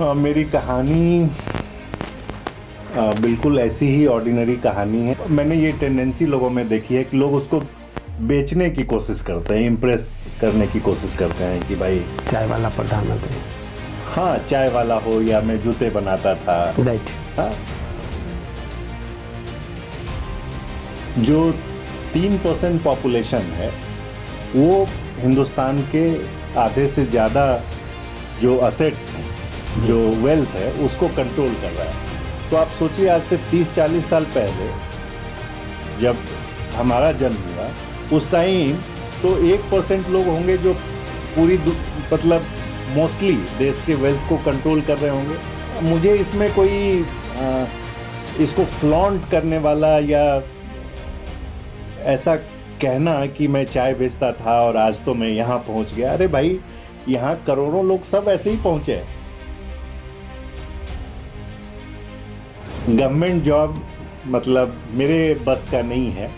मेरी कहानी बिल्कुल ऐसी ही ऑर्डिनरी कहानी है। मैंने ये टेंडेंसी लोगों में देखी है कि लोग उसको बेचने की कोशिश करते हैं, इम्प्रेस करने की कोशिश करते हैं कि भाई चाय वाला प्रधानमंत्री, हाँ चाय वाला हो या मैं जूते बनाता था। राइट। हाँ, जो 3% पॉपुलेशन है वो हिंदुस्तान के आधे से ज़्यादा जो असेट्स हैं, जो वेल्थ है, उसको कंट्रोल कर रहा है। तो आप सोचिए, आज से 30-40 साल पहले जब हमारा जन्म हुआ उस टाइम तो 1% लोग होंगे जो पूरी मतलब मोस्टली देश के वेल्थ को कंट्रोल कर रहे होंगे। मुझे इसमें कोई इसको फ्लॉन्ट करने वाला या ऐसा कहना कि मैं चाय बेचता था और आज तो मैं यहाँ पहुँच गया, अरे भाई यहाँ करोड़ों लोग सब ऐसे ही पहुँचे। गवर्नमेंट जॉब मतलब मेरे बस का नहीं है,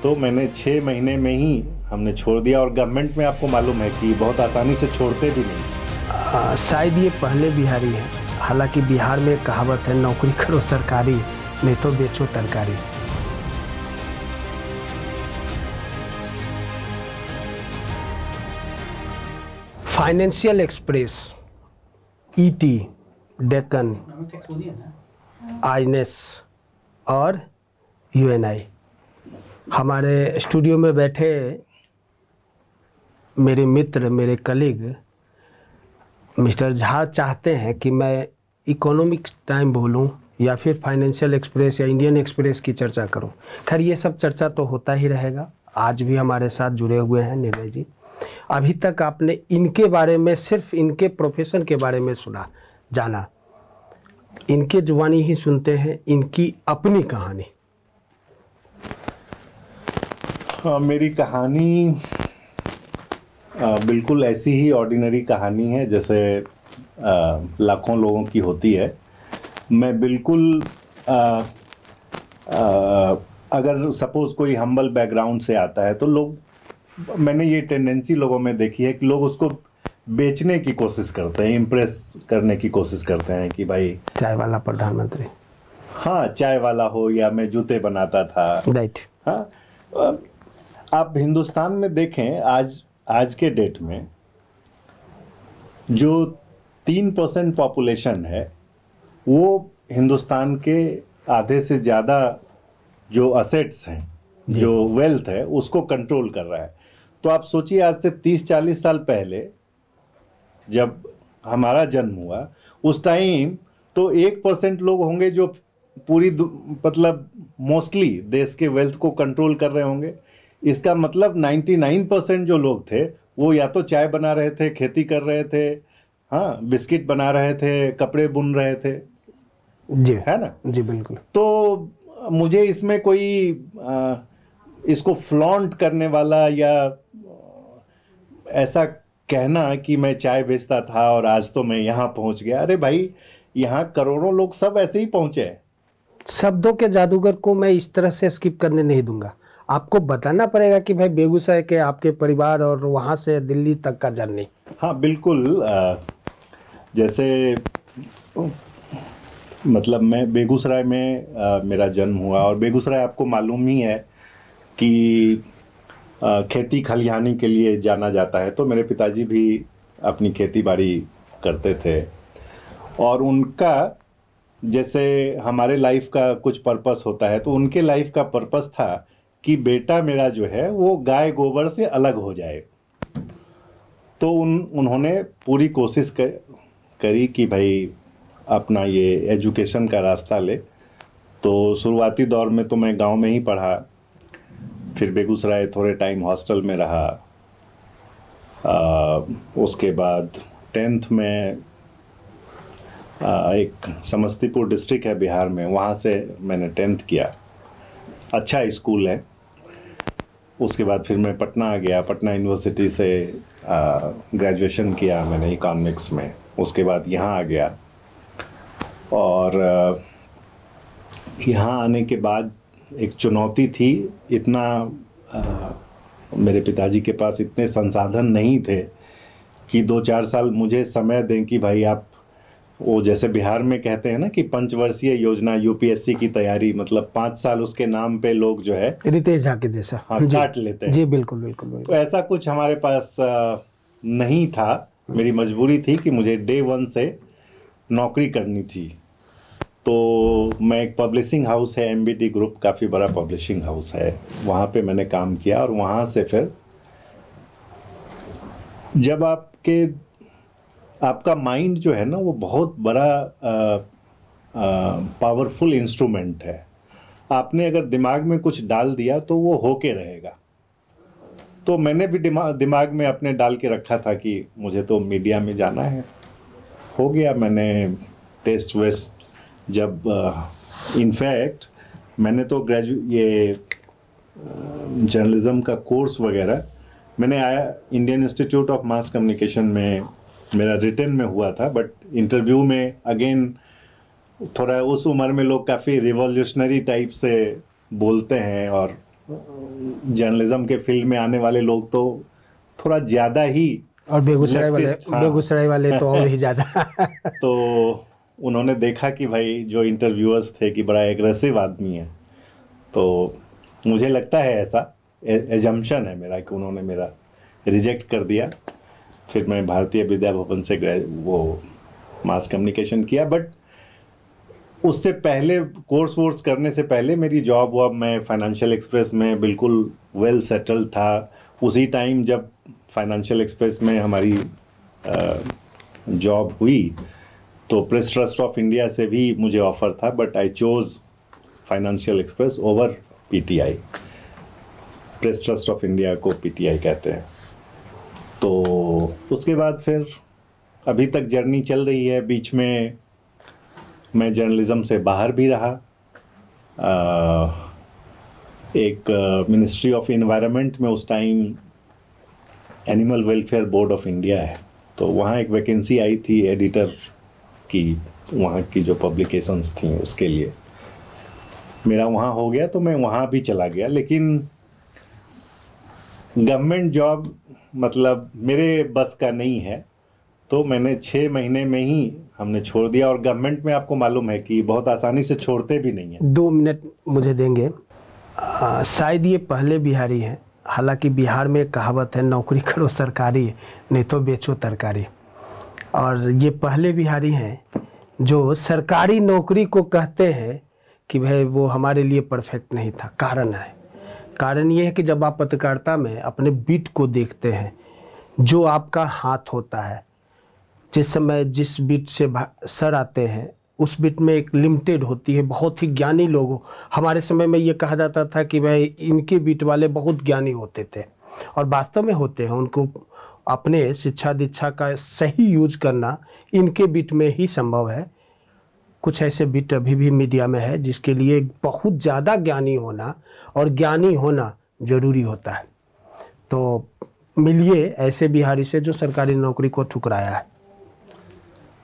तो मैंने 6 महीने में ही हमने छोड़ दिया। और गवर्नमेंट में आपको मालूम है कि बहुत आसानी से छोड़ते भी नहीं। शायद ये पहले बिहारी है। हालांकि बिहार में कहावत है, नौकरी करो सरकारी, नहीं तो बेचो तरकारी। फाइनेंशियल एक्सप्रेस, ईटी, डेक्कन, आईनेस और यूएनआई। हमारे स्टूडियो में बैठे मेरे मित्र, मेरे कलीग मिस्टर झा चाहते हैं कि मैं इकोनॉमिक टाइम बोलूं या फिर फाइनेंशियल एक्सप्रेस या इंडियन एक्सप्रेस की चर्चा करूं। खैर ये सब चर्चा तो होता ही रहेगा। आज भी हमारे साथ जुड़े हुए हैं निर्णय जी। अभी तक आपने इनके बारे में, सिर्फ इनके प्रोफेशन के बारे में सुना, जाना। इनके जुबानी ही सुनते हैं इनकी अपनी कहानी। मेरी कहानी बिल्कुल ऐसी ही ऑर्डिनरी कहानी है जैसे लाखों लोगों की होती है। मैं बिल्कुल अगर सपोज कोई हम्बल बैकग्राउंड से आता है तो लोग, मैंने ये टेंडेंसी लोगों में देखी है कि लोग उसको बेचने की कोशिश करते हैं, इम्प्रेस करने की कोशिश करते हैं कि भाई चाय वाला प्रधानमंत्री, हाँ चाय वाला हो या मैं जूते बनाता था। राइट। हाँ, आप हिंदुस्तान में देखें आज के डेट में जो 3% पॉपुलेशन है वो हिंदुस्तान के आधे से ज़्यादा जो असेट्स हैं, जो वेल्थ है, उसको कंट्रोल कर रहा है। तो आप सोचिए, आज से 30-40 साल पहले जब हमारा जन्म हुआ उस टाइम तो 1% लोग होंगे जो पूरी मतलब मोस्टली देश के वेल्थ को कंट्रोल कर रहे होंगे। इसका मतलब 99% जो लोग थे वो या तो चाय बना रहे थे, खेती कर रहे थे, हाँ बिस्किट बना रहे थे, कपड़े बुन रहे थे, जी है ना। जी बिल्कुल। तो मुझे इसमें कोई इसको फ्लॉन्ट करने वाला या ऐसा कहना कि मैं चाय बेचता था और आज तो मैं यहाँ पहुँच गया, अरे भाई यहाँ करोड़ों लोग सब ऐसे ही पहुँचे। शब्दों के जादूगर को मैं इस तरह से स्किप करने नहीं दूंगा। आपको बताना पड़ेगा कि भाई बेगूसराय के आपके परिवार और वहाँ से दिल्ली तक का जर्नी। हाँ बिल्कुल। जैसे मतलब मैं बेगूसराय में मेरा जन्म हुआ और बेगूसराय आपको मालूम ही है कि खेती खलिहानी के लिए जाना जाता है। तो मेरे पिताजी भी अपनी खेती बाड़ी करते थे और उनका जैसे हमारे लाइफ का कुछ पर्पस होता है तो उनके लाइफ का पर्पस था कि बेटा मेरा जो है वो गाय गोबर से अलग हो जाए। तो उन्होंने पूरी कोशिश करी कि भाई अपना ये एजुकेशन का रास्ता ले। तो शुरुआती दौर में तो मैं गांव में ही पढ़ा, फिर बेगूसराय थोड़े टाइम हॉस्टल में रहा। उसके बाद 10th में एक समस्तीपुर डिस्ट्रिक्ट है बिहार में, वहाँ से मैंने 10th किया। अच्छा स्कूल है। उसके बाद फिर मैं पटना आ गया, पटना यूनिवर्सिटी से ग्रेजुएशन किया मैंने इकोनॉमिक्स में। उसके बाद यहाँ आ गया और यहाँ आने के बाद एक चुनौती थी। इतना मेरे पिताजी के पास इतने संसाधन नहीं थे कि 2-4 साल मुझे समय दें कि भाई आप वो जैसे बिहार में कहते हैं ना कि पंचवर्षीय योजना यूपीएससी की तैयारी, मतलब 5 साल उसके नाम पे लोग जो है रितेश झा के जैसा। हाँ जी काट लेते हैं। जी बिल्कुल बिल्कुल तो बिल्कुल। ऐसा कुछ हमारे पास नहीं था। मेरी मजबूरी थी कि मुझे डे 1 से नौकरी करनी थी। तो मैं एक पब्लिशिंग हाउस है एमबीडी ग्रुप, काफ़ी बड़ा पब्लिशिंग हाउस है, वहाँ पे मैंने काम किया। और वहाँ से फिर जब आपका माइंड जो है ना वो बहुत बड़ा पावरफुल इंस्ट्रूमेंट है। आपने अगर दिमाग में कुछ डाल दिया तो वो होके रहेगा। तो मैंने भी दिमाग में अपने डाल के रखा था कि मुझे तो मीडिया में जाना है। हो गया, मैंने टेस्ट वेस्ट जब इनफैक्ट मैंने तो ये जर्नलिज्म का कोर्स वगैरह मैंने आया Indian institute of mass communication में, मेरा रिटन में हुआ था। बट इंटरव्यू में अगेन थोड़ा उस उम्र में लोग काफ़ी रिवॉल्यूशनरी टाइप से बोलते हैं, और जर्नलिज्म के फील्ड में आने वाले लोग तो थोड़ा ज़्यादा ही, और leftist, हाँ। बेगूसराय वाले तो और ही ज़्यादा। तो उन्होंने देखा कि भाई जो इंटरव्यूअर्स थे कि बड़ा एग्रेसिव आदमी है, तो मुझे लगता है ऐसा एजम्पशन है मेरा कि उन्होंने मेरा रिजेक्ट कर दिया। फिर मैं भारतीय विद्या भवन से वो मास कम्युनिकेशन किया। बट उससे पहले कोर्स वोर्स करने से पहले मेरी जॉब हुआ, मैं फाइनेंशियल एक्सप्रेस में बिल्कुल वेल सेटल्ड था। उसी टाइम जब फाइनेंशियल एक्सप्रेस में हमारी जॉब हुई तो प्रेस ट्रस्ट ऑफ इंडिया से भी मुझे ऑफ़र था, but I chose financial express over PTI. Press trust of India को पीटीआई कहते हैं। तो उसके बाद फिर अभी तक जर्नी चल रही है। बीच में मैं जर्नलिज्म से बाहर भी रहा। एक मिनिस्ट्री ऑफ इन्वायरमेंट में उस time animal welfare board of India है, तो वहाँ एक वैकेंसी आई थी एडिटर की, वहाँ की जो पब्लिकेशंस थी उसके लिए मेरा वहाँ हो गया, तो मैं वहाँ भी चला गया। लेकिन गवर्नमेंट जॉब मतलब मेरे बस का नहीं है, तो मैंने 6 महीने में ही हमने छोड़ दिया। और गवर्नमेंट में आपको मालूम है कि बहुत आसानी से छोड़ते भी नहीं है। 2 मिनट मुझे देंगे? शायद ये पहले बिहारी हैं, हालांकि बिहार में एक कहावत है, नौकरी करो सरकारी नहीं तो बेचो तरकारी। और ये पहले बिहारी हैं जो सरकारी नौकरी को कहते हैं कि भाई वो हमारे लिए परफेक्ट नहीं था। कारण ये है कि जब आप पत्रकारिता में अपने बीट को देखते हैं, जो आपका हाथ होता है, जिस समय जिस बीट से सर आते हैं उस बीट में एक लिमिटेड होती है, बहुत ही ज्ञानी लोग। हमारे समय में ये कहा जाता था कि भाई इनके बीट वाले बहुत ज्ञानी होते थे, और वास्तव में होते हैं। उनको अपने शिक्षा दीक्षा का सही यूज करना इनके बीट में ही संभव है। कुछ ऐसे बीट अभी भी मीडिया में है जिसके लिए बहुत ज़्यादा ज्ञानी होना और ज्ञानी होना जरूरी होता है। तो मिलिए ऐसे बिहारी से जो सरकारी नौकरी को ठुकराया है।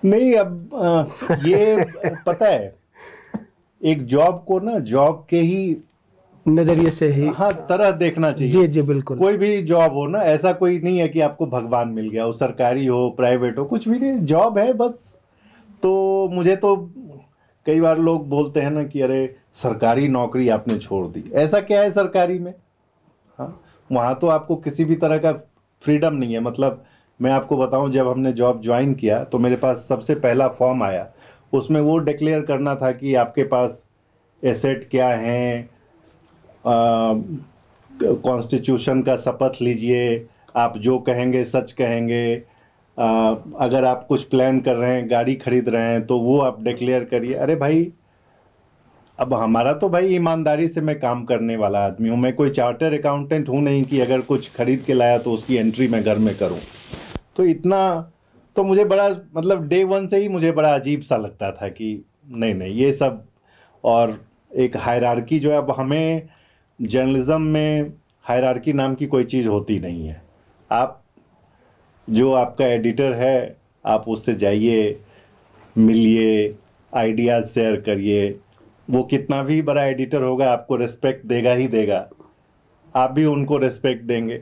नहीं, अब ये पता है, एक जॉब को ना जॉब के ही नजरिए से ही हाँ तरह देखना चाहिए। जी जी बिल्कुल। कोई भी जॉब हो ना, ऐसा कोई नहीं है कि आपको भगवान मिल गया, वो सरकारी हो प्राइवेट हो, कुछ भी नहीं, जॉब है बस। तो मुझे तो कई बार लोग बोलते हैं ना कि अरे सरकारी नौकरी आपने छोड़ दी, ऐसा क्या है सरकारी में? हाँ, वहाँ तो आपको किसी भी तरह का फ्रीडम नहीं है। मतलब मैं आपको बताऊं, जब हमने जॉब ज्वाइन किया तो मेरे पास सबसे पहला फॉर्म आया, उसमें वो डिक्लेयर करना था कि आपके पास एसेट क्या हैं, कॉन्स्टिट्यूशन का शपथ लीजिए, आप जो कहेंगे सच कहेंगे, अगर आप कुछ प्लान कर रहे हैं, गाड़ी खरीद रहे हैं, तो वो आप डिक्लेयर करिए। अरे भाई, अब हमारा तो भाई ईमानदारी से मैं काम करने वाला आदमी हूँ, मैं कोई चार्टर अकाउंटेंट हूँ नहीं कि अगर कुछ खरीद के लाया तो उसकी एंट्री मैं घर में करूँ। तो इतना तो मुझे बड़ा, मतलब डे 1 से ही मुझे बड़ा अजीब सा लगता था कि नहीं नहीं ये सब। और एक हायरार्की जो है, अब हमें जर्नलिज्म में हायरार्की नाम की कोई चीज़ होती नहीं है। आप जो आपका एडिटर है, आप उससे जाइए, मिलिए, आइडियाज़ शेयर करिए। वो कितना भी बड़ा एडिटर होगा आपको रिस्पेक्ट देगा ही देगा, आप भी उनको रिस्पेक्ट देंगे।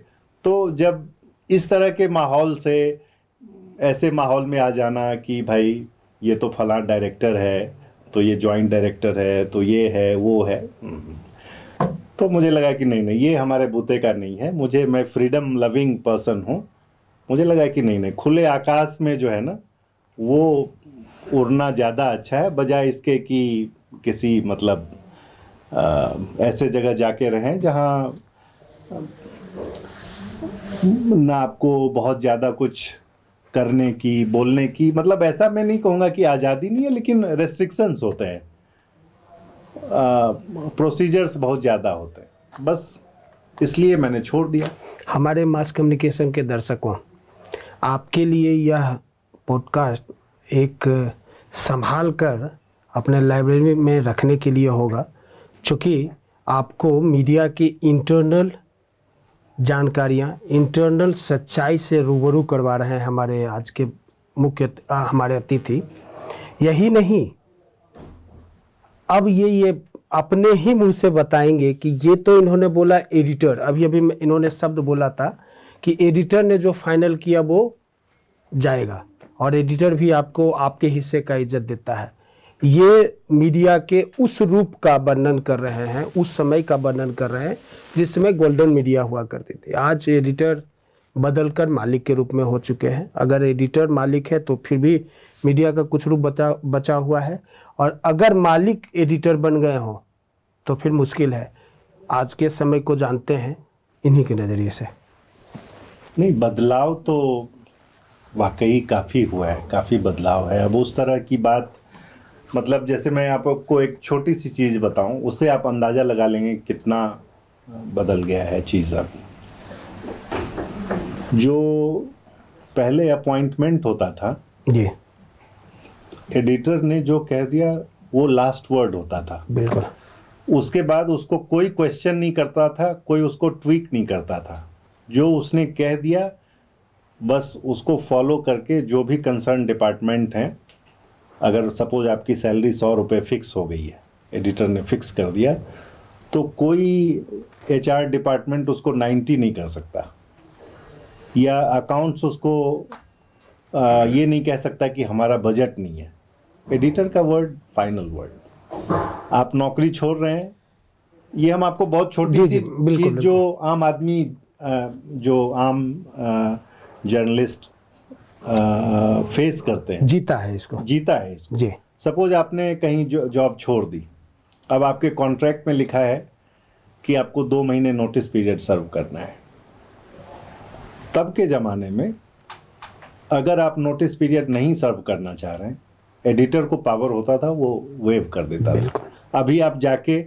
तो जब इस तरह के माहौल से ऐसे माहौल में आ जाना कि भाई ये तो फला डायरेक्टर है, तो ये जॉइंट डायरेक्टर है, तो ये है वो है। तो मुझे लगा कि नहीं नहीं, ये हमारे बूते का नहीं है। मैं फ्रीडम लविंग पर्सन हूँ। मुझे लगा कि नहीं नहीं, खुले आकाश में जो है ना, वो उड़ना ज़्यादा अच्छा है, बजाय इसके कि किसी मतलब ऐसे जगह जाके रहें जहाँ ना आपको बहुत ज़्यादा कुछ करने की, बोलने की, मतलब ऐसा मैं नहीं कहूँगा कि आज़ादी नहीं है, लेकिन रेस्ट्रिक्शंस होते हैं, प्रोसीजर्स बहुत ज़्यादा होते हैं। बस इसलिए मैंने छोड़ दिया। हमारे मास कम्युनिकेशन के दर्शकों, आपके लिए यह पॉडकास्ट एक संभाल कर अपने लाइब्रेरी में रखने के लिए होगा, क्योंकि आपको मीडिया की इंटरनल जानकारियाँ, इंटरनल सच्चाई से रूबरू करवा रहे हैं हमारे आज के मुख्य हमारे अतिथि। यही नहीं, अब ये अपने ही मुंह से बताएंगे कि ये तो इन्होंने बोला एडिटर, अभी इन्होंने शब्द बोला था कि एडिटर ने जो फाइनल किया वो जाएगा, और एडिटर भी आपको आपके हिस्से का इज्जत देता है। ये मीडिया के उस रूप का वर्णन कर रहे हैं, उस समय का वर्णन कर रहे हैं जिसमें गोल्डन मीडिया हुआ करती थी। आज एडिटर बदलकर मालिक के रूप में हो चुके हैं। अगर एडिटर मालिक है तो फिर भी मीडिया का कुछ रूप बचा हुआ है, और अगर मालिक एडिटर बन गए हों तो फिर मुश्किल है। आज के समय को जानते हैं इन्हीं के नज़रिए से। नहीं, बदलाव तो वाकई काफ़ी हुआ है, काफ़ी बदलाव है। अब उस तरह की बात, मतलब जैसे मैं आपको एक छोटी सी चीज़ बताऊं, उससे आप अंदाज़ा लगा लेंगे कितना बदल गया है चीज़। अब जो पहले अपॉइंटमेंट होता था जी, एडिटर ने जो कह दिया वो लास्ट वर्ड होता था। बिल्कुल। उसके बाद उसको कोई क्वेश्चन नहीं करता था, कोई उसको ट्वीक नहीं करता था। जो उसने कह दिया बस उसको फॉलो करके, जो भी कंसर्न डिपार्टमेंट हैं, अगर सपोज आपकी सैलरी 100 रुपये फिक्स हो गई है, एडिटर ने फिक्स कर दिया, तो कोई HR डिपार्टमेंट उसको 90 नहीं कर सकता, या अकाउंट्स उसको ये नहीं कह सकता कि हमारा बजट नहीं है। एडिटर का वर्ड फाइनल वर्ड। आप नौकरी छोड़ रहे हैं, ये हम आपको बहुत छोटी सी चीज़, जो आम आदमी, जो आम जर्नलिस्ट फेस करते हैं, जीता है इसको जी। सपोज आपने कहीं जॉब छोड़ दी, अब आपके कॉन्ट्रैक्ट में लिखा है कि आपको 2 महीने नोटिस पीरियड सर्व करना है। तब के ज़माने में अगर आप नोटिस पीरियड नहीं सर्व करना चाह रहे हैं, एडिटर को पावर होता था, वो वेव कर देता था। अभी आप जाके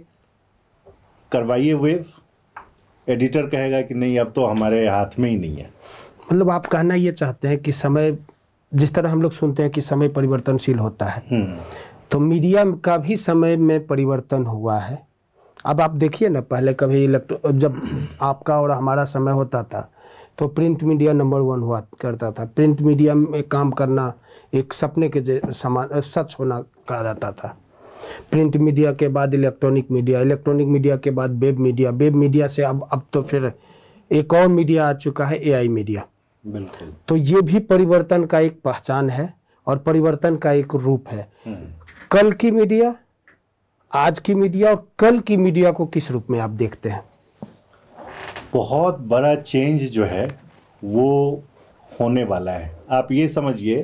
करवाइए वेव, एडिटर कहेगा कि नहीं, अब तो हमारे हाथ में ही नहीं है। मतलब आप कहना ये चाहते हैं कि समय, जिस तरह हम लोग सुनते हैं कि समय परिवर्तनशील होता है, तो मीडिया का भी समय में परिवर्तन हुआ है। अब आप देखिए ना, पहले कभी जब आपका और हमारा समय होता था तो प्रिंट मीडिया नंबर 1 हुआ करता था। प्रिंट मीडिया में काम करना एक सपने के समान सच होना कहा जाता था। प्रिंट मीडिया के बाद इलेक्ट्रॉनिक मीडिया, इलेक्ट्रॉनिक मीडिया के बाद वेब मीडिया, वेब मीडिया से अब तो फिर एक और मीडिया आ चुका है, AI मीडिया। बिल्कुल। तो ये भी परिवर्तन का एक पहचान है और परिवर्तन का एक रूप है। कल की मीडिया, आज की मीडिया और कल की मीडिया को किस रूप में आप देखते हैं? बहुत बड़ा चेंज जो है वो होने वाला है। आप ये समझिए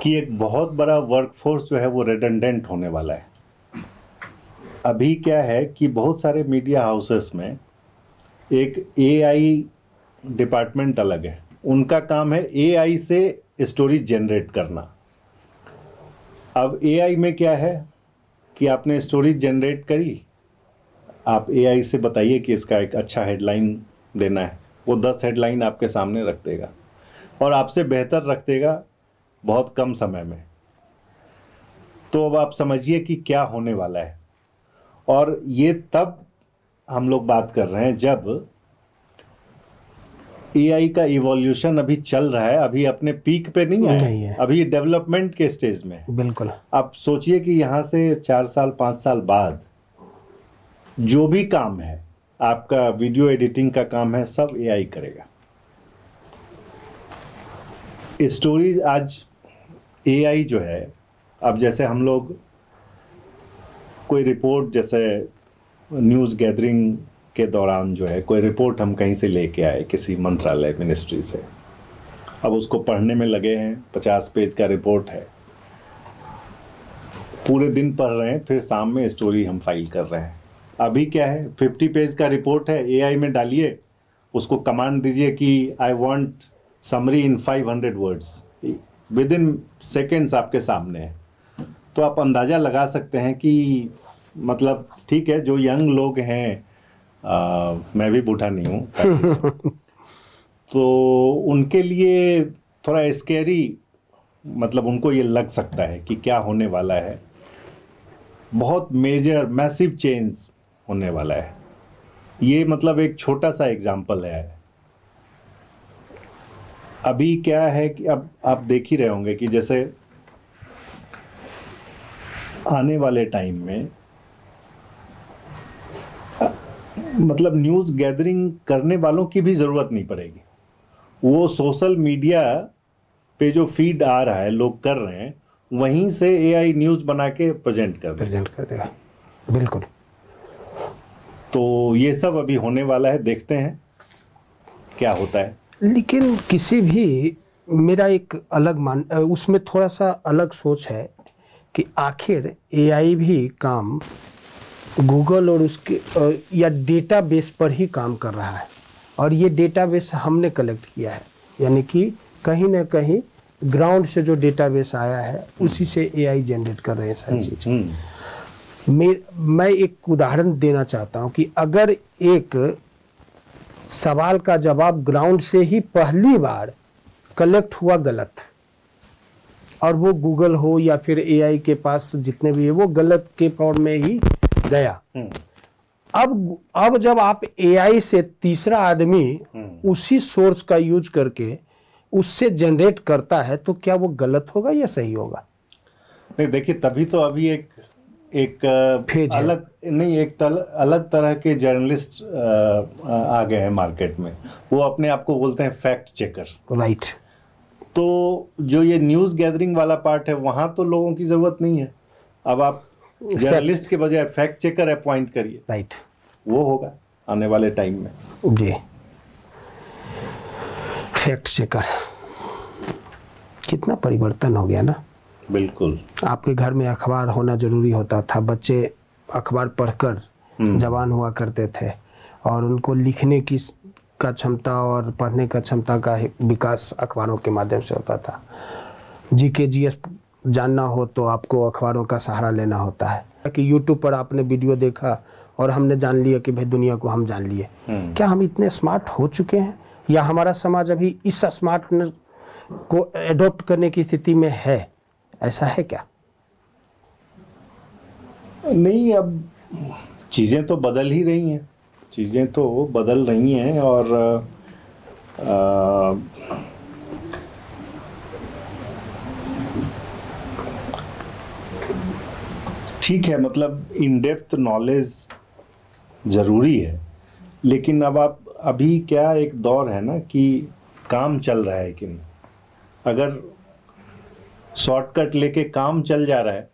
कि एक बहुत बड़ा वर्कफोर्स जो है वो रिडंडेंट होने वाला है। अभी क्या है कि बहुत सारे मीडिया हाउसेस में एक AI डिपार्टमेंट अलग है, उनका काम है AI से स्टोरी जनरेट करना। अब AI में क्या है कि आपने स्टोरी जनरेट करी, आप AI से बताइए कि इसका एक अच्छा हेडलाइन देना है, वो 10 हेडलाइन आपके सामने रख देगा और आपसे बेहतर रख देगा बहुत कम समय में। तो अब आप समझिए कि क्या होने वाला है। और ये तब हम लोग बात कर रहे हैं जब AI का इवोल्यूशन अभी चल रहा है, अभी अपने पीक पे नहीं है, अभी डेवलपमेंट के स्टेज में। बिल्कुल। आप सोचिए कि यहाँ से 4 साल 5 साल बाद जो भी काम है, आपका वीडियो एडिटिंग का काम है, सब AI करेगा। स्टोरीज आज एआई जो है, अब जैसे हम लोग कोई रिपोर्ट, जैसे न्यूज़ गैदरिंग के दौरान जो है कोई रिपोर्ट हम कहीं से लेके आए किसी मंत्रालय मिनिस्ट्री से, अब उसको पढ़ने में लगे हैं, 50 पेज का रिपोर्ट है, पूरे दिन पढ़ रहे हैं, फिर शाम में स्टोरी हम फाइल कर रहे हैं। अभी क्या है, 50 पेज का रिपोर्ट है, एआई में डालिए, उसको कमांड दीजिए कि I want summary in 500 words, with in seconds आपके सामने है। तो आप अंदाज़ा लगा सकते हैं कि मतलब ठीक है, जो यंग लोग हैं, मैं भी बूढ़ा नहीं हूँ तो उनके लिए थोड़ा स्कैरी, मतलब उनको ये लग सकता है कि क्या होने वाला है, बहुत मेजर मैसिव चेंज होने वाला है। ये मतलब एक छोटा सा एग्जाम्पल है। अभी क्या है कि अब आप देख ही रहे होंगे कि जैसे आने वाले टाइम में मतलब न्यूज़ गैदरिंग करने वालों की भी ज़रूरत नहीं पड़ेगी, वो सोशल मीडिया पे जो फीड आ रहा है, लोग कर रहे हैं, वहीं से एआई न्यूज़ बना के प्रेजेंट कर देगा। बिल्कुल। तो ये सब अभी होने वाला है, देखते हैं क्या होता है। लेकिन किसी भी, मेरा एक अलग उसमें थोड़ा सा अलग सोच है कि आखिर एआई भी काम गूगल और उसके या डेटाबेस पर ही काम कर रहा है, और ये डेटाबेस हमने कलेक्ट किया है, यानी कि कहीं ना कहीं ग्राउंड से जो डेटाबेस आया है उसी से एआई जनरेट कर रहे हैं सारी चीज़ें। मैं एक उदाहरण देना चाहता हूँ कि अगर एक सवाल का जवाब ग्राउंड से ही पहली बार कलेक्ट हुआ गलत, और वो गूगल हो या फिर एआई के पास जितने भी है वो गलत के फॉर्म में ही गया, अब जब आप एआई से तीसरा आदमी उसी सोर्स का यूज करके उससे जनरेट करता है, तो क्या वो गलत होगा या सही होगा? नहीं, देखिए, तभी तो अभी एक अलग नहीं, अलग तरह के जर्नलिस्ट आ गए हैं मार्केट में, वो अपने आप को बोलते हैं फैक्ट चेकर। राइट। तो जो ये न्यूज़ गैदरिंग वाला पार्ट है, वहाँ तो लोगों की ज़रूरत नहीं है, अब आप जर्नलिस्ट के बजाय फैक्ट चेकर अपॉइंट करिए। राइट। वो होगा आने वाले टाइम में। जी, फैक्ट चेकर, कितना परिवर्तन हो गया ना। बिल्कुल। आपके घर में अखबार होना जरूरी होता था, बच्चे अखबार पढ़कर जवान हुआ करते थे, और उनको लिखने की का क्षमता और पढ़ने का क्षमता का विकास अखबारों के माध्यम से होता था। जीके जीएस जानना हो तो आपको अखबारों का सहारा लेना होता है कि यूट्यूब पर आपने वीडियो देखा और हमने जान लिया कि भाई दुनिया को हम जान लिए। क्या हम इतने स्मार्ट हो चुके हैं, या हमारा समाज अभी इस स्मार्टनेस को एडॉप्ट करने की स्थिति में है? ऐसा है क्या? नहीं, अब चीज़ें तो बदल ही रही हैं, चीज़ें तो बदल रही हैं, और ठीक है, मतलब इन डेप्थ नॉलेज ज़रूरी है, लेकिन अब आप अभी क्या एक दौर है ना कि काम चल रहा है कि नहीं, अगर शॉर्टकट लेके काम चल जा रहा है,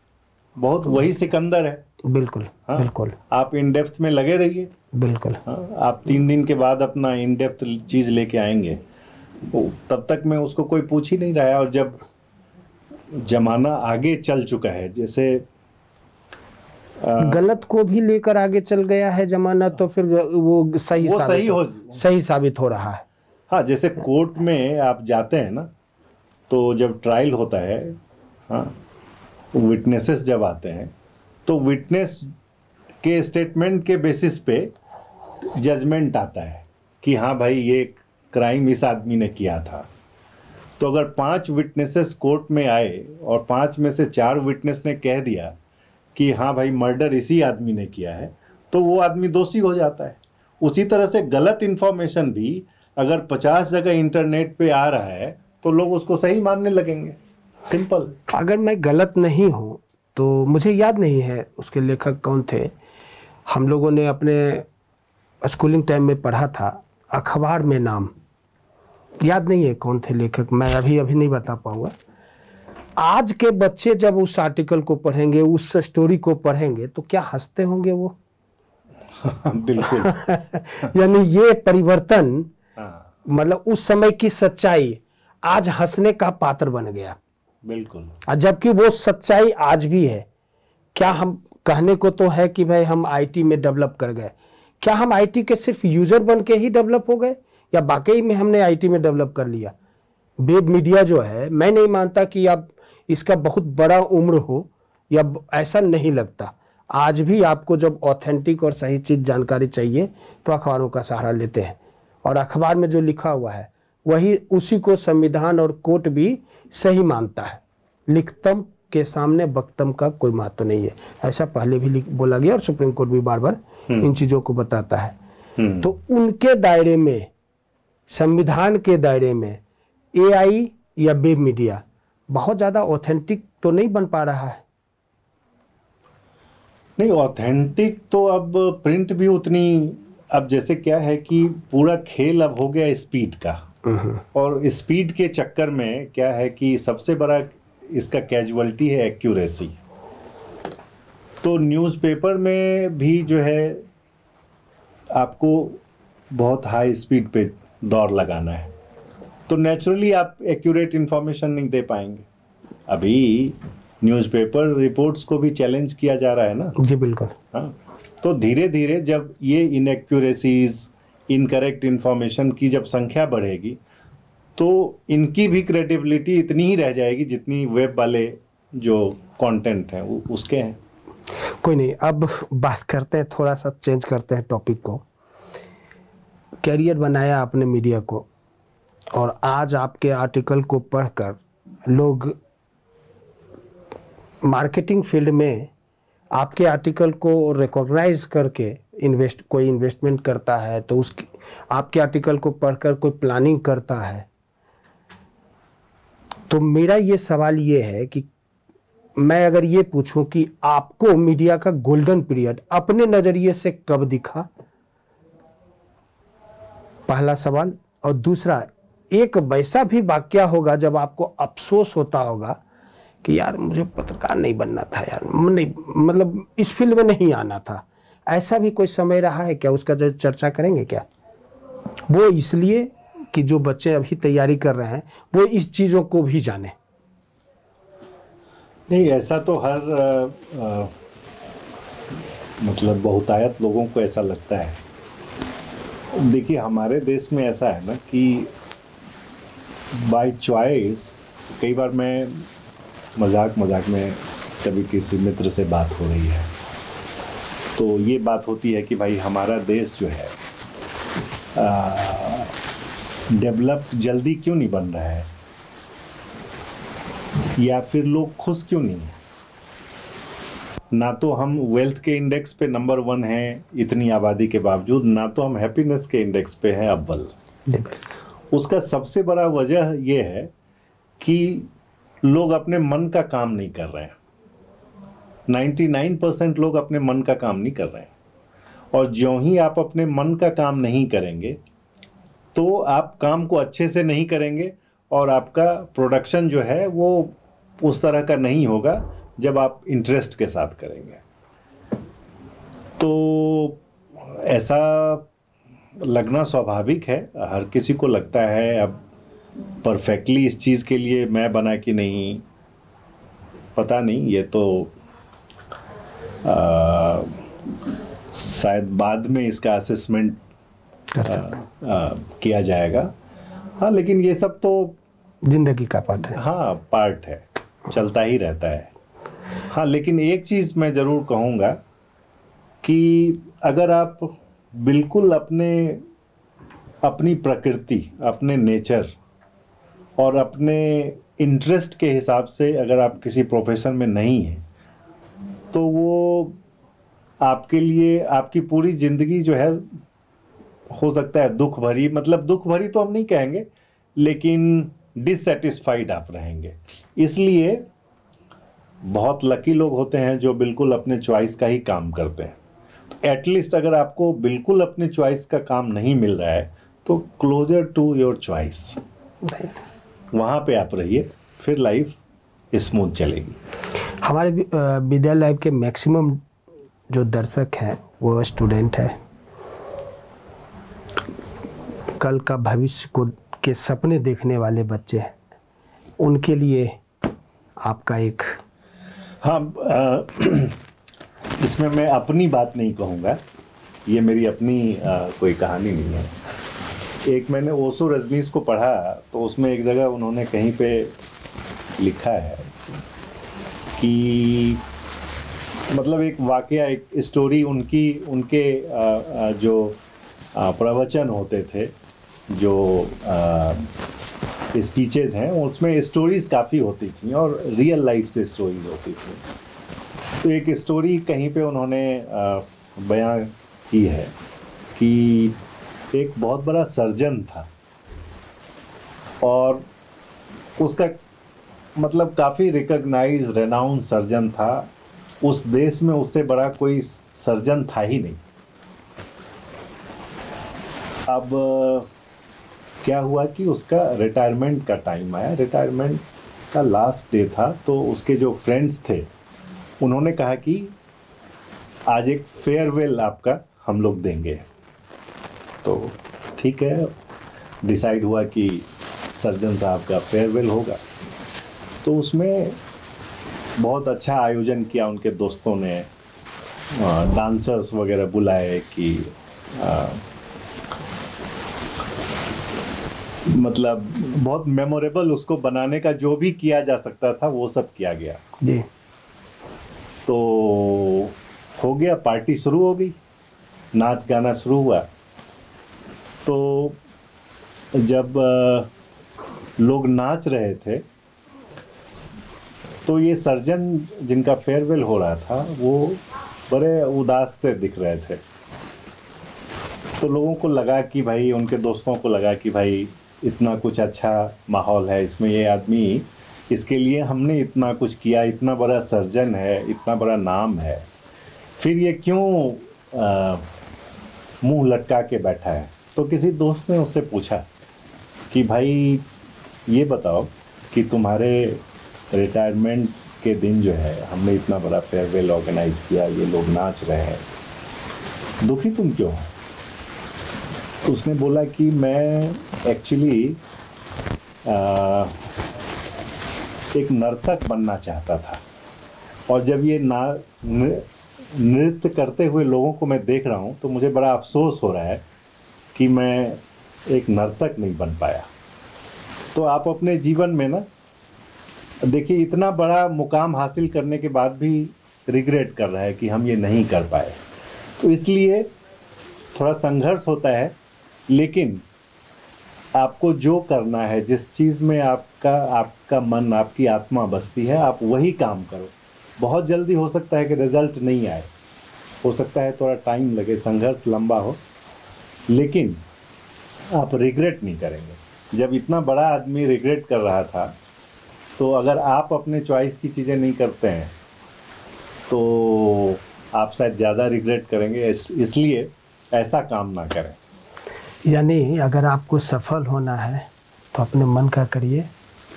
बहुत वही सिकंदर है। बिल्कुल। हाँ? बिल्कुल। आप इन डेप्थ में लगे रहिए। बिल्कुल। हाँ? आप 3 दिन के बाद अपना इन डेप्थ चीज़ लेके आएंगे, तब तक में उसको कोई पूछ ही नहीं रहा है। और जब जमाना आगे चल चुका है, जैसे गलत को भी लेकर आगे चल गया है जमाना, तो फिर वो सही साबित हो रहा है। हाँ, जैसे कोर्ट में आप जाते हैं ना, तो जब ट्रायल होता है, हाँ, विटनेसेस जब आते हैं, तो विटनेस के स्टेटमेंट के बेसिस पे जजमेंट आता है कि हाँ भाई, ये क्राइम इस आदमी ने किया था। तो अगर 5 विटनेसेस कोर्ट में आए और 5 में से 4 विटनेस ने कह दिया कि हाँ भाई, मर्डर इसी आदमी ने किया है, तो वो आदमी दोषी हो जाता है। उसी तरह से गलत इन्फॉर्मेशन भी अगर 50 जगह इंटरनेट पे आ रहा है, तो लोग उसको सही मानने लगेंगे। सिंपल। अगर मैं गलत नहीं हूँ तो मुझे याद नहीं है उसके लेखक कौन थे, हम लोगों ने अपने स्कूलिंग टाइम में पढ़ा था, अखबार में नाम याद नहीं है कौन थे लेखक, मैं अभी नहीं बता पाऊँगा। आज के बच्चे जब उस आर्टिकल को पढ़ेंगे, उस स्टोरी को पढ़ेंगे, तो क्या हंसते होंगे वो? बिल्कुल। यानी ये परिवर्तन, हाँ, मतलब उस समय की सच्चाई आज हंसने का पात्र बन गया। बिल्कुल। और जबकि वो सच्चाई आज भी है। क्या हम कहने को तो है कि भाई हम आईटी में डेवलप कर गए, क्या हम आईटी के सिर्फ यूजर बन के ही डेवलप हो गए, या वाकई में हमने आईटी में डेवलप कर लिया? वेब मीडिया जो है, मैं नहीं मानता कि अब इसका बहुत बड़ा उम्र हो, या ऐसा नहीं लगता। आज भी आपको जब ऑथेंटिक और सही चीज़ जानकारी चाहिए तो अखबारों का सहारा लेते हैं, और अखबार में जो लिखा हुआ है वही, उसी को संविधान और कोर्ट भी सही मानता है। लिखतम के सामने वक्तम का कोई महत्व नहीं है, ऐसा पहले भी बोला गया, और सुप्रीम कोर्ट भी बार बार इन चीज़ों को बताता है। तो उनके दायरे में, संविधान के दायरे में एआई या वेब मीडिया बहुत ज़्यादा ऑथेंटिक तो नहीं बन पा रहा है। नहीं, ऑथेंटिक तो अब प्रिंट भी उतनी, अब जैसे क्या है कि पूरा खेल अब हो गया स्पीड का, और स्पीड के चक्कर में क्या है कि सबसे बड़ा इसका कैजुअलिटी है एक्यूरेसी। तो न्यूज़पेपर में भी जो है आपको बहुत हाई स्पीड पे दौड़ लगाना है, तो नेचुरली आप एक्यूरेट इंफॉर्मेशन नहीं दे पाएंगे। अभी न्यूज़पेपर रिपोर्ट्स को भी चैलेंज किया जा रहा है ना। जी बिल्कुल। हाँ, तो धीरे धीरे जब ये इनएक्यूरेसीज, इनकरेक्ट इंफॉर्मेशन की जब संख्या बढ़ेगी, तो इनकी भी क्रेडिबिलिटी इतनी ही रह जाएगी जितनी वेब वाले जो कंटेंट हैं उसके हैं। कोई नहीं, अब बात करते हैं, थोड़ा सा चेंज करते हैं टॉपिक को। कैरियर बनाया आपने मीडिया को, और आज आपके आर्टिकल को पढ़कर लोग मार्केटिंग फील्ड में आपके आर्टिकल को रिकॉग्नाइज करके कोई इन्वेस्टमेंट करता है, तो उसकी आपके आर्टिकल को पढ़कर कोई प्लानिंग करता है। तो मेरा ये सवाल ये है कि मैं अगर ये पूछूं कि आपको मीडिया का गोल्डन पीरियड अपने नज़रिए से कब दिखा, पहला सवाल। और दूसरा, एक वैसा भी वाकया होगा जब आपको अफसोस होता होगा कि यार मुझे पत्रकार नहीं बनना था, यार नहीं, मतलब इस फील्ड में नहीं आना था, ऐसा भी कोई समय रहा है क्या? उसका जो चर्चा करेंगे क्या? वो इसलिए कि जो बच्चे अभी तैयारी कर रहे हैं वो इस चीज़ों को भी जाने। नहीं, ऐसा तो हर मतलब बहुतायत लोगों को ऐसा लगता है। देखिए, हमारे देश में ऐसा है ना कि बाय चॉइस, कई बार मैं मजाक में कभी किसी मित्र से बात हो रही है तो ये बात होती है कि भाई हमारा देश जो है डेवलप जल्दी क्यों नहीं बन रहा है, या फिर लोग खुश क्यों नहीं है। ना तो हम वेल्थ के इंडेक्स पे नंबर 1 हैं इतनी आबादी के बावजूद, ना तो हम हैप्पीनेस के इंडेक्स पे हैं अव्वल। उसका सबसे बड़ा वजह यह है कि लोग अपने मन का काम नहीं कर रहे हैं। 99% लोग अपने मन का काम नहीं कर रहे हैं, और ज्यों ही आप अपने मन का काम नहीं करेंगे तो आप काम को अच्छे से नहीं करेंगे, और आपका प्रोडक्शन जो है वो उस तरह का नहीं होगा जब आप इंटरेस्ट के साथ करेंगे। तो ऐसा लगना स्वाभाविक है, हर किसी को लगता है। अब परफेक्टली इस चीज़ के लिए मैं बना कि नहीं, पता नहीं, ये तो शायद बाद में इसका असेसमेंट किया जाएगा। हाँ, लेकिन ये सब तो जिंदगी का पार्ट है। हाँ, पार्ट है, चलता ही रहता है। हाँ, लेकिन एक चीज़ मैं ज़रूर कहूँगा कि अगर आप बिल्कुल अपनी प्रकृति, अपने नेचर और अपने इंटरेस्ट के हिसाब से अगर आप किसी प्रोफेशन में नहीं हैं, तो वो आपके लिए आपकी पूरी ज़िंदगी जो है हो सकता है दुख भरी, मतलब दुख भरी तो हम नहीं कहेंगे, लेकिन डिससेटिस्फाइड आप रहेंगे। इसलिए बहुत लकी लोग होते हैं जो बिल्कुल अपने चॉइस का ही काम करते हैं। तो एटलीस्ट अगर आपको बिल्कुल अपने चॉइस का काम नहीं मिल रहा है तो क्लोजर टू योर चॉइस, वहाँ पे आप रहिए, फिर लाइफ स्मूथ चलेगी। हमारे विद्या लाइव के मैक्सिमम जो दर्शक हैं वो स्टूडेंट है, कल का भविष्य को के सपने देखने वाले बच्चे हैं, उनके लिए आपका एक। हाँ, इसमें मैं अपनी बात नहीं कहूँगा, ये मेरी अपनी कोई कहानी नहीं है। एक मैंने ओशो रजनीश को पढ़ा तो उसमें एक जगह उन्होंने कहीं पे लिखा है कि मतलब एक वाकया, एक स्टोरी उनके जो प्रवचन होते थे, जो स्पीचेज हैं, उसमें स्टोरीज काफ़ी होती थी और रियल लाइफ से स्टोरीज होती थी। तो एक स्टोरी कहीं पे उन्होंने बयां की है कि एक बहुत बड़ा सर्जन था और उसका मतलब काफ़ी रिकॉग्नाइज रेनाउंड सर्जन था। उस देश में उससे बड़ा कोई सर्जन था ही नहीं। अब क्या हुआ कि उसका रिटायरमेंट का टाइम आया, रिटायरमेंट का लास्ट डे था, तो उसके जो फ्रेंड्स थे उन्होंने कहा कि आज एक फेयरवेल आपका हम लोग देंगे। तो ठीक है, डिसाइड हुआ कि सर्जन साहब का फेयरवेल होगा। तो उसमें बहुत अच्छा आयोजन किया उनके दोस्तों ने, डांसर्स वगैरह बुलाए कि मतलब बहुत मेमोरेबल उसको बनाने का जो भी किया जा सकता था वो सब किया गया जी। तो हो गया, पार्टी शुरू हो गई, नाच गाना शुरू हुआ। तो जब लोग नाच रहे थे तो ये सर्जन जिनका फेयरवेल हो रहा था वो बड़े उदास से दिख रहे थे। तो लोगों को लगा कि भाई, उनके दोस्तों को लगा कि भाई इतना कुछ अच्छा माहौल है इसमें, ये आदमी, इसके लिए हमने इतना कुछ किया, इतना बड़ा सर्जन है, इतना बड़ा नाम है, फिर ये क्यों मुंह लटका के बैठा है। तो किसी दोस्त ने उससे पूछा कि भाई ये बताओ कि तुम्हारे रिटायरमेंट के दिन जो है हमने इतना बड़ा फेयरवेल ऑर्गेनाइज किया, ये लोग नाच रहे हैं, दुखी तुम क्यों हो? तो उसने बोला कि मैं एक्चुअली एक नर्तक बनना चाहता था और जब ये नृत्य करते हुए लोगों को मैं देख रहा हूँ तो मुझे बड़ा अफसोस हो रहा है कि मैं एक नर्तक नहीं बन पाया। तो आप अपने जीवन में ना देखिए, इतना बड़ा मुकाम हासिल करने के बाद भी रिग्रेट कर रहा है कि हम ये नहीं कर पाए। तो इसलिए थोड़ा संघर्ष होता है, लेकिन आपको जो करना है, जिस चीज़ में आपका मन, आपकी आत्मा बसती है, आप वही काम करो। बहुत जल्दी हो सकता है कि रिजल्ट नहीं आए, हो सकता है थोड़ा टाइम लगे, संघर्ष लंबा हो, लेकिन आप रिग्रेट नहीं करेंगे। जब इतना बड़ा आदमी रिग्रेट कर रहा था, तो अगर आप अपने चॉइस की चीज़ें नहीं करते हैं तो आप शायद ज़्यादा रिग्रेट करेंगे। इसलिए ऐसा काम ना करें। यानी अगर आपको सफल होना है तो अपने मन का करिए,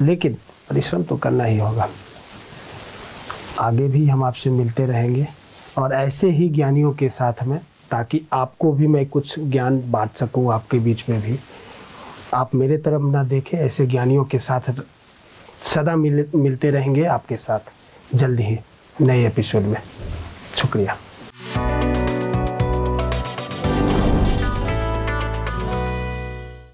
लेकिन परिश्रम तो करना ही होगा। आगे भी हम आपसे मिलते रहेंगे और ऐसे ही ज्ञानियों के साथ में, ताकि आपको भी मैं कुछ ज्ञान बांट सकूं आपके बीच में भी। आप मेरे तरफ ना देखें, ऐसे ज्ञानियों के साथ सदा मिलते रहेंगे आपके साथ जल्द ही नए एपिसोड में। शुक्रिया।